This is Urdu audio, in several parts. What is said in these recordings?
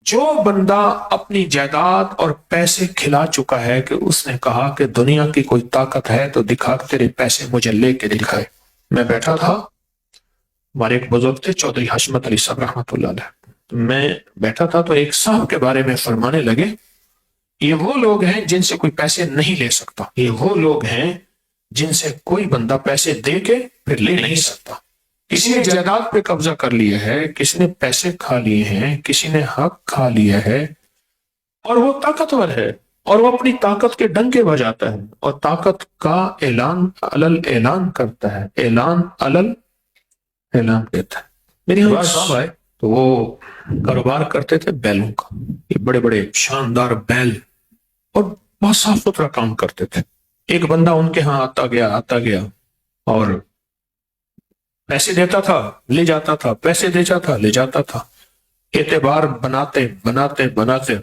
جو بندہ اپنی جائیداد اور پیسے کھلا چکا ہے کہ اس نے کہا کہ دنیا کی کوئی طاقت ہے تو دکھا، تیرے پیسے مجھے لے کے دکھائے۔ میں بیٹھا تھا، ہمارے ایک بزرگ تھے چودھری حشمت علی صاحب رحمۃ اللہ علیہ، میں بیٹھا تھا تو ایک صاحب کے بارے میں فرمانے لگے، یہ وہ لوگ ہیں جن سے کوئی پیسے نہیں لے سکتا، یہ وہ لوگ ہیں جن سے کوئی بندہ پیسے دے کے پھر لے نہیں سکتا۔ کسی نے جائیداد پہ قبضہ کر لیا ہے، کسی نے پیسے کھا لیے ہیں، کسی نے حق کھا لیا ہے، اور وہ طاقتور ہے اور وہ اپنی طاقت کے ڈنکے بجاتا ہے اور طاقت کا اعلان علل اعلان کرتا ہے، اعلان علل اعلان دیتا ہے۔ میری یہاں ایک صاحب آئے تو وہ کاروبار کرتے تھے بیلوں کا، یہ بڑے بڑے شاندار بیل، اور بہت صاف ستھرا کام کرتے تھے۔ ایک بندہ ان کے ہاں آتا گیا اور پیسے دیتا تھا لے جاتا تھا، پیسے دیتا تھا لے جاتا تھا، اعتبار بناتے بناتے بناتے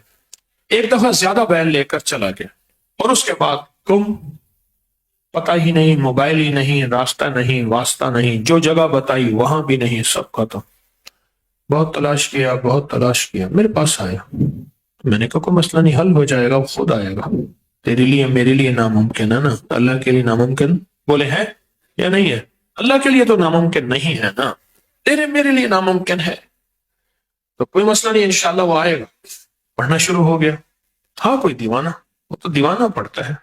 ایک دفعہ زیادہ بیل لے کر چلا گیا، اور اس کے بعد گم، پتہ ہی نہیں، موبائل ہی نہیں، راستہ نہیں، واسطہ نہیں، جو جگہ بتائی وہاں بھی نہیں، سب ختم۔ بہت تلاش کیا، بہت تلاش کیا، میرے پاس آیا، میں نے کہا کوئی مسئلہ نہیں، حل ہو جائے گا، وہ خود آئے گا، تیرے لیے میرے لیے ناممکن ہے نا، اللہ کے لیے ناممکن بولے ہے یا نہیں ہے؟ اللہ کے لیے تو ناممکن نہیں ہے نا، تیرے میرے لیے ناممکن ہے، تو کوئی مسئلہ نہیں، انشاءاللہ وہ آئے گا۔ پڑھنا شروع ہو گیا، تھا کوئی دیوانہ، وہ تو دیوانہ پڑھتا ہے،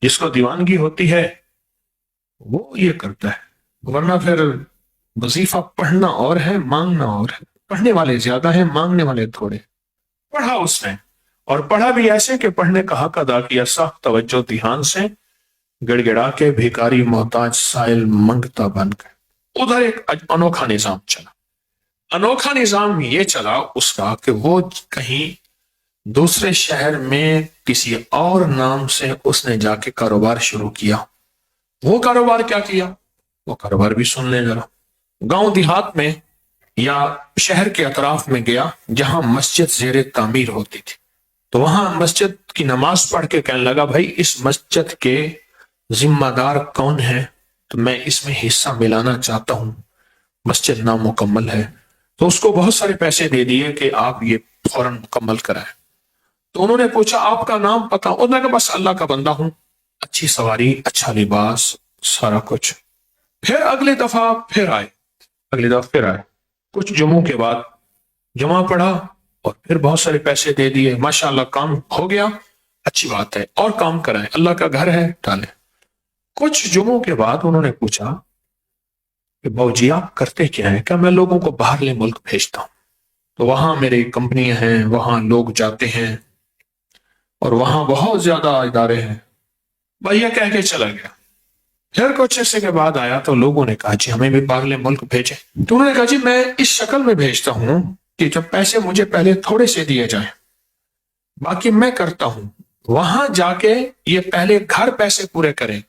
جس کو دیوانگی ہوتی ہے وہ یہ کرتا ہے، ورنہ پھر وظیفہ پڑھنا اور ہے، مانگنا اور ہے، پڑھنے والے زیادہ ہیں، مانگنے والے تھوڑے۔ پڑھا اس نے، اور پڑھا بھی ایسے کہ پڑھنے کا حق ادا کیا، سخت توجہ دھیان سے، گڑ گڑا کے بھیکاری محتاج سائل منگتا بن گئے۔ ادھر ایک انوکھا نظام چلا، انوکھا نظام یہ چلا اس کا کہ وہ کہیں دوسرے شہر میں کسی اور نام سے اس نے جا کے کاروبار شروع کیا۔ وہ کاروبار کیا کیا؟ وہ کاروبار بھی سن لیں ذرا۔ گاؤں دیہات میں یا شہر کے اطراف میں گیا جہاں مسجد زیر تعمیر ہوتی تھی، تو وہاں مسجد کی نماز پڑھ کے کہنے لگا بھائی اس مسجد کے ذمہ دار کون ہے، تو میں اس میں حصہ ملانا چاہتا ہوں، مسجد نامکمل ہے۔ تو اس کو بہت سارے پیسے دے دیے کہ آپ یہ فوراً مکمل کرائیں۔ تو انہوں نے پوچھا آپ کا نام پتہ؟ انہوں نے کہا بس اللہ کا بندہ ہوں، اچھی سواری، اچھا لباس، سارا کچھ۔ پھر اگلی دفعہ پھر آئے، اگلی دفعہ پھر آئے، کچھ جمعوں کے بعد جمعہ پڑھا اور پھر بہت سارے پیسے دے دیے، ماشاءاللہ کام ہو گیا، اچھی بات ہے، اور کام کرائیں، اللہ کا گھر ہے، ڈالیں۔ کچھ جمعوں کے بعد انہوں نے پوچھا کہ باؤ جی آپ کرتے کیا ہیں؟ کہ میں لوگوں کو باہرلے ملک بھیجتا ہوں، تو وہاں میری کمپنیاں ہیں، وہاں لوگ جاتے ہیں اور وہاں بہت زیادہ ادارے ہیں۔ بھیا کہہ کے چلا گیا۔ پھر کچھ عرصے کے بعد آیا تو لوگوں نے کہا جی ہمیں بھی باہرلے ملک بھیجیں، تو انہوں نے کہا جی میں اس شکل میں بھیجتا ہوں کہ جب پیسے مجھے پہلے تھوڑے سے دیے جائیں، باقی میں کرتا ہوں، وہاں جا کے یہ پہلے گھر پیسے پورے کریں،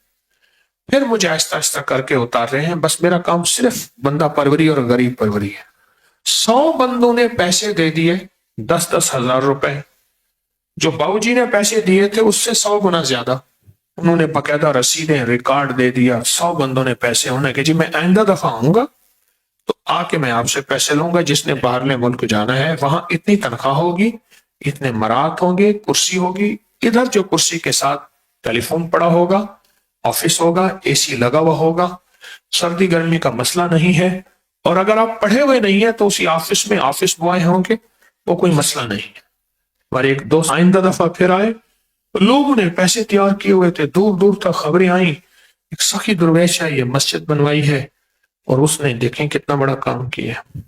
پھر مجھے آہستہ آہستہ کر کے اتار رہے ہیں، بس میرا کام صرف بندہ پروری اور غریب پروری ہے۔ 100 بندوں نے پیسے دے دیے، 10-10 ہزار روپے، جو باؤ جی نے پیسے دیے تھے اس سے 100 گنا زیادہ۔ انہوں نے باقاعدہ رسیدیں ریکارڈ دے دیا، 100 بندوں نے پیسے، انہوں نے کہا جی میں آئندہ دفعہ آؤں گا تو آ کے میں آپ سے پیسے لوں گا، جس نے باہرلے ملک جانا ہے وہاں اتنی تنخواہ ہوگی، اتنے مرات ہوں گے، کرسی ہوگی، ادھر جو کرسی کے ساتھ ٹیلی فون پڑا ہوگا، آفس ہوگا، اے سی لگا ہوا ہوگا، سردی گرمی کا مسئلہ نہیں ہے، اور اگر آپ پڑھے ہوئے نہیں ہیں تو اسی آفس میں آفس بوائے ہوں گے، وہ کوئی مسئلہ نہیں ہے۔ ہمارے ایک دوست آئندہ دفعہ پھر آئے، لوگوں نے پیسے تیار کیے ہوئے تھے، دور دور تک خبریں آئیں، ایک سخی درویش ہے، یہ مسجد بنوائی ہے، اور اس نے دیکھیں کتنا بڑا کام کیا ہے۔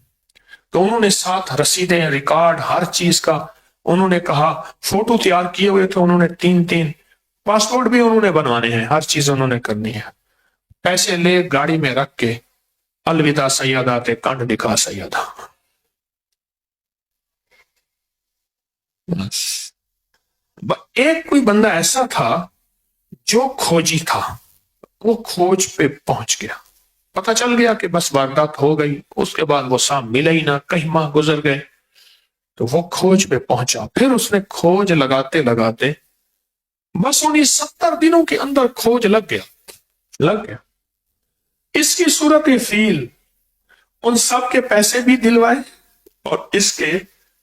تو انہوں نے ساتھ رسیدیں، ریکارڈ، ہر چیز کا، انہوں نے کہا فوٹو تیار کیے ہوئے تھے، انہوں نے 3 پاسپورٹ بھی انہوں نے بنوانے ہیں، ہر چیز انہوں نے کرنی ہے۔ پیسے لے گاڑی میں رکھ کے الوداع سیادہ تے کنڈ دکھا سیادہ۔ بس ایک کوئی بندہ ایسا تھا جو کھوجی تھا، وہ کھوج پہ پہنچ گیا، پتہ چل گیا کہ بس واردات ہو گئی، اس کے بعد وہ صاحب ملا ہی نہ، کئی ماہ گزر گئے، تو وہ کھوج پہ پہنچا، پھر اس نے کھوج لگاتے لگاتے بس انہیں 70 دنوں کے اندر کھوج لگ گیا۔ اس کی صورت فیل ان سب کے پیسے بھی دلوائے اور اس کے